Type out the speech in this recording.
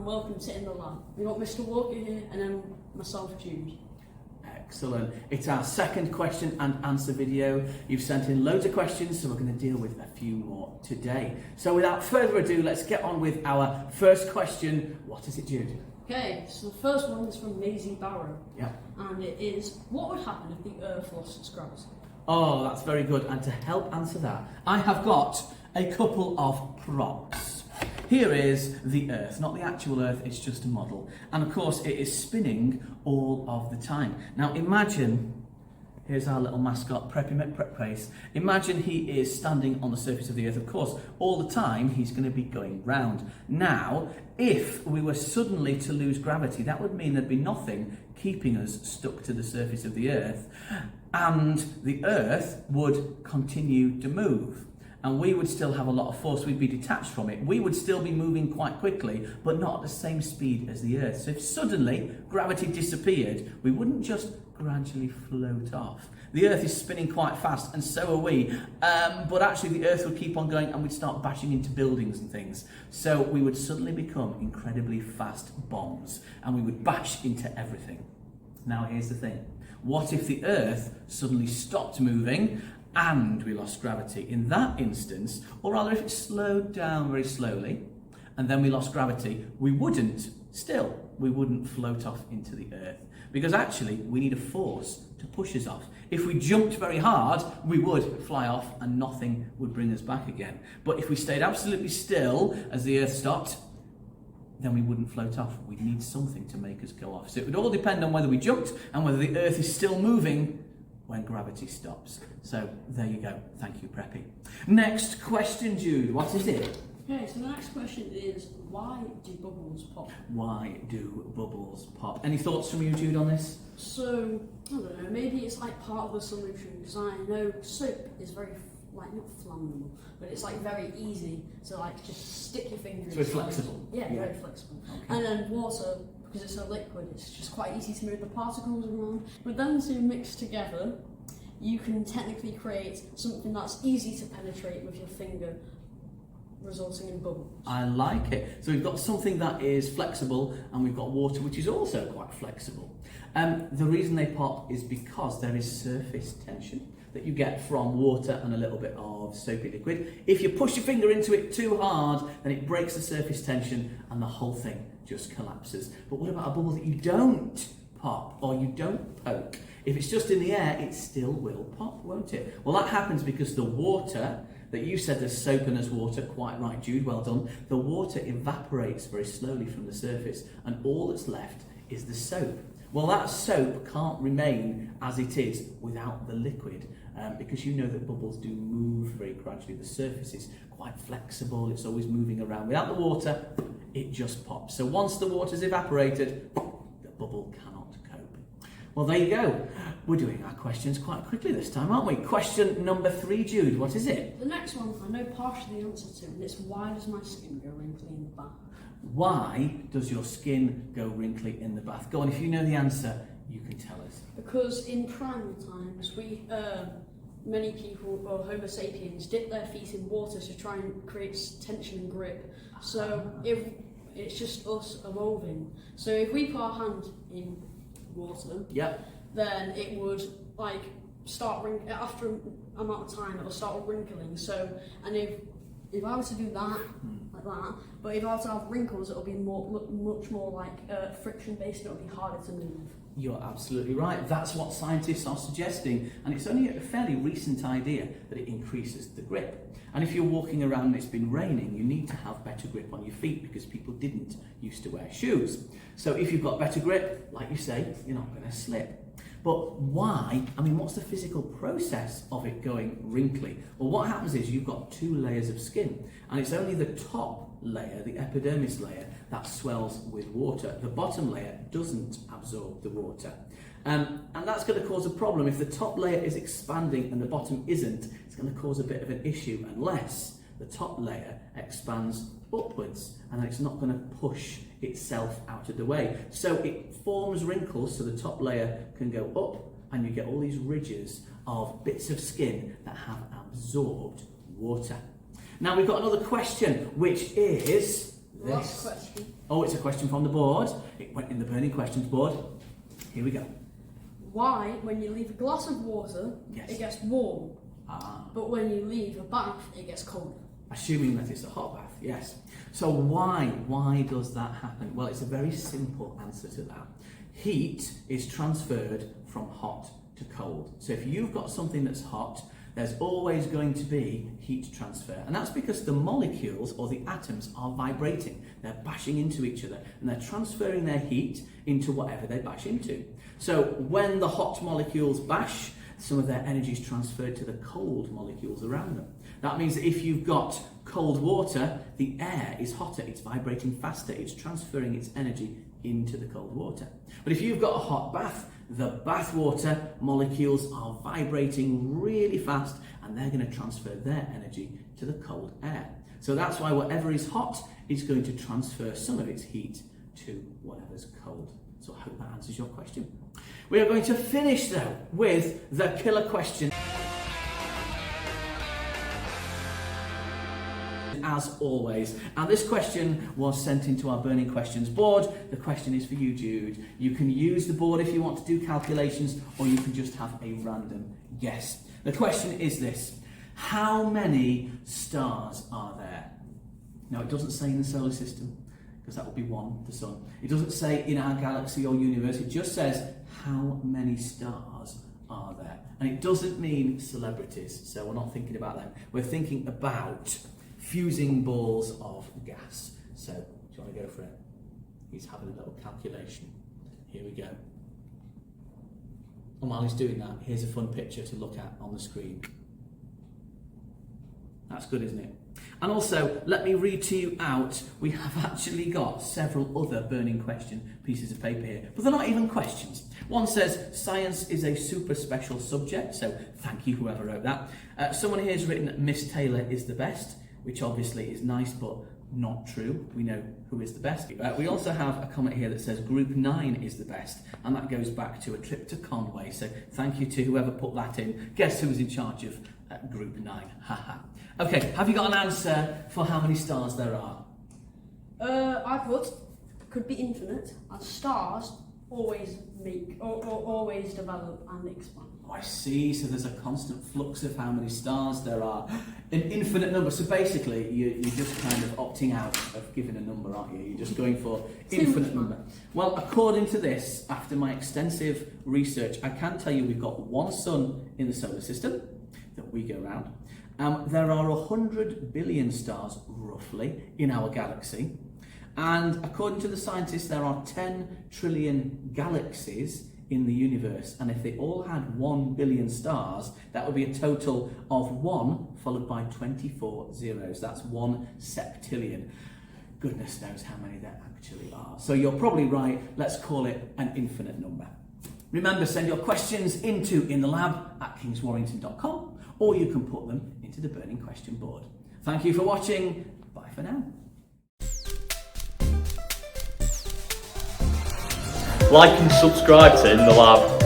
and welcome to In the Lab. We've got Mr. Walker here and then myself, Jude. Excellent. It's our second question and answer video. You've sent in loads of questions, so we're going to deal with a few more today. So without further ado, let's get on with our first question. What is it, Jude? Okay, so the first one is from Maisie Barrow. Yeah. And it is, what would happen if the Earth lost its gravity? Oh, that's very good. And to help answer that, I have got a couple of props. Here is the Earth, not the actual Earth, it's just a model. And of course, it is spinning all of the time. Now imagine, here's our little mascot, Preppy McPrepface. Imagine he is standing on the surface of the Earth. Of course, all the time, he's going to be going round. Now, if we were suddenly to lose gravity, that would mean there'd be nothing keeping us stuck to the surface of the Earth. And the Earth would continue to move. And we would still have a lot of force, we'd be detached from it. We would still be moving quite quickly, but not at the same speed as the Earth. So if suddenly gravity disappeared, we wouldn't just gradually float off. The Earth is spinning quite fast, and so are we. But actually the Earth would keep on going and we'd start bashing into buildings and things. So we would suddenly become incredibly fast bombs, and we would bash into everything. Now here's the thing. What if the Earth suddenly stopped moving and we lost gravity? In that instance, or rather if it slowed down very slowly and then we lost gravity, we wouldn't float off into the Earth, because actually we need a force to push us off. If we jumped very hard, we would fly off and nothing would bring us back again. But if we stayed absolutely still as the Earth stopped, then we wouldn't float off. We'd need something to make us go off. So it would all depend on whether we jumped and whether the Earth is still moving when gravity stops. So there you go. Thank you, Preppy. Next question, Jude. What is it? Okay, so the next question is, why do bubbles pop? Why do bubbles pop? Any thoughts from you, Jude, on this? So, I don't know, maybe it's like part of the solution, because I know soap is very, like, not flammable, but it's like very easy to like just stick your finger in. So it's flexible? Yeah, very flexible. Okay. And then water, because it's a liquid, it's just quite easy to move the particles around. But then to mix together, you can technically create something that's easy to penetrate with your finger, resulting in bubbles. I like it. So we've got something that is flexible, and we've got water which is also quite flexible. The reason they pop is because there is surface tension that you get from water and a little bit of soapy liquid. If you push your finger into it too hard, then it breaks the surface tension and the whole thing just collapses. But what about a bubble that you don't pop or you don't poke? If it's just in the air, it still will pop, won't it? Well, that happens because the water that you said there's soap and there's water, quite right, Jude, well done. The water evaporates very slowly from the surface, and all that's left is the soap. Well, that soap can't remain as it is without the liquid, because you know that bubbles do move very gradually. The surface is quite flexible, it's always moving around. Without the water, it just pops. So once the water's evaporated, the bubble cannot cope. Well, there you go. We're doing our questions quite quickly this time, aren't we? Question number 3, Jude, what is it? The next one I know partially the answer to, and it's, why does my skin go wrinkly in the bath? Why does your skin go wrinkly in the bath? Go on, if you know the answer, you can tell us. Because in primal times, many people, or Homo sapiens, dip their feet in water to try and create tension and grip. So if it's just us evolving. So if we put our hand in water, then it would like start after an amount of time, it'll start wrinkling. So, and if I were to do that, like that, but if I were to have wrinkles, it'll be much more like friction based, and it'll be harder to move. You're absolutely right. That's what scientists are suggesting, and it's only a fairly recent idea that it increases the grip. And if you're walking around and it's been raining, you need to have better grip on your feet, because people didn't used to wear shoes. So if you've got better grip, like you say, you're not going to slip. But why? I mean, what's the physical process of it going wrinkly? Well, what happens is you've got 2 layers of skin, and it's only the top layer, the epidermis layer, that swells with water. The bottom layer doesn't absorb the water. And that's going to cause a problem. If the top layer is expanding and the bottom isn't, it's going to cause a bit of an issue unless the top layer expands upwards, and then it's not going to push itself out of the way. So it forms wrinkles, so the top layer can go up, and you get all these ridges of bits of skin that have absorbed water. Now we've got another question, which is Last question. Oh, it's a question from the board. It went in the burning questions board. Here we go. Why, when you leave a glass of water, Yes. it gets warm, Ah. but when you leave a bath, it gets cold? Assuming that it's a hot bath, yes. So why does that happen? Well, it's a very simple answer to that. Heat is transferred from hot to cold. So if you've got something that's hot, there's always going to be heat transfer. And that's because the molecules or the atoms are vibrating. They're bashing into each other and they're transferring their heat into whatever they bash into. So when the hot molecules bash, some of their energy is transferred to the cold molecules around them. That means that if you've got cold water, the air is hotter, it's vibrating faster, it's transferring its energy into the cold water. But if you've got a hot bath, the bath water molecules are vibrating really fast and they're going to transfer their energy to the cold air. So that's why whatever is hot is going to transfer some of its heat to whatever's cold. So I hope that answers your question. We are going to finish though with the killer question. As always, and this question was sent into our burning questions board. The question is for you, Jude. You can use the board if you want to do calculations, or you can just have a random guess. The question is this: how many stars are there? Now, it doesn't say in the solar system, because that would be one, the sun. It doesn't say in our galaxy or universe. It just says how many stars are there, and it doesn't mean celebrities. So we're not thinking about them. We're thinking about fusing balls of gas. So, do you want to go for it? He's having a little calculation. Here we go. And while he's doing that, here's a fun picture to look at on the screen. That's good, isn't it? And also, let me read to you out, we have actually got several other burning question pieces of paper here, but they're not even questions. One says, science is a super special subject, so thank you whoever wrote that. Someone here has written, Miss Taylor is the best, which obviously is nice, but not true. We know who is the best. We also have a comment here that says Group 9 is the best, and that goes back to a trip to Conway, so thank you to whoever put that in. Guess who's in charge of Group 9? Haha. Okay, have you got an answer for how many stars there are? I put could be infinite, as stars always make or always develop and expand. Oh, I see. So there's a constant flux of how many stars there are. An infinite number. So basically, you're just kind of opting out of giving a number, aren't you? You're just going for infinite number. Well, according to this, after my extensive research, I can tell you we've got one sun in the solar system that we go around. There are 100 billion stars, roughly, in our galaxy. And according to the scientists, there are 10 trillion galaxies in the universe. And if they all had 1 billion stars, that would be a total of 1 followed by 24 zeros. That's 1 septillion. Goodness knows how many there actually are. So you're probably right. Let's call it an infinite number. Remember, send your questions into inthelab@kingswarrington.com, or you can put them into the burning question board. Thank you for watching. Bye for now. Like and subscribe to In The Lab.